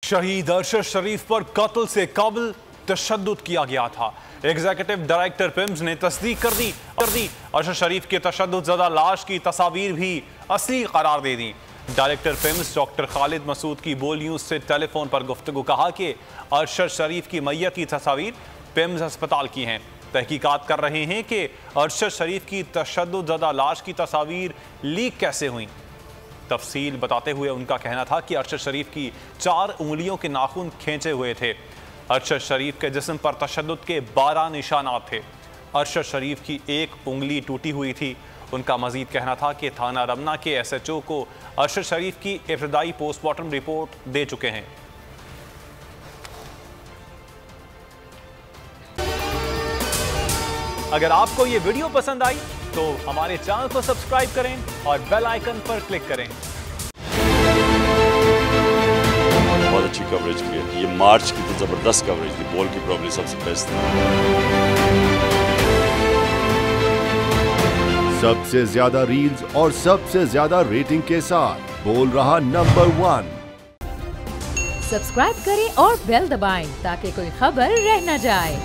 शहीद अरशद शरीफ पर कत्ल से कबल तशद्दुद किया गया था। एग्जीक्यूटिव डायरेक्टर पिम्स ने तस्दीक कर दी। अरशद शरीफ के तशद्दुद ज़दा लाश की तस्वीर भी असली करार दे दी। Director PIMS doctor Khalid Masood की बोल न्यूज़ से टेलीफोन पर गुफ्तगू कहा कि अरशद शरीफ की मैयत की तस्वीर पिम्स अस्पताल की हैं। तहकीकात कर रहे हैं कि अरशद शरीफ की तशद्दुद ज़दा लाश की तस्वीर लीक कैसे हुई। तफसील बताते हुए उनका कहना था कि अरशद शरीफ की 4 उंगलियों के नाखून खींचे हुए थे। अरशद शरीफ के जिस्म पर तशद्दुद के 12 निशानात थे। अरशद शरीफ की 1 उंगली टूटी हुई थी। उनका मजीद कहना था कि थाना रमना के SHO को अरशद शरीफ की इब्तदाई पोस्टमार्टम रिपोर्ट दे चुके हैं। अगर आपको ये वीडियो पसंद आई तो हमारे चैनल को सब्सक्राइब करें और बेल आइकन पर क्लिक करें। बहुत अच्छी कवरेज की है। ये मार्च की तो जबरदस्त कवरेज थी। बॉल की प्रॉब्लम सबसे बेस्ट थी। सबसे ज्यादा रील्स और सबसे ज्यादा रेटिंग के साथ बोल रहा नंबर 1। सब्सक्राइब करें और बेल दबाएं ताकि कोई खबर रह न जाए।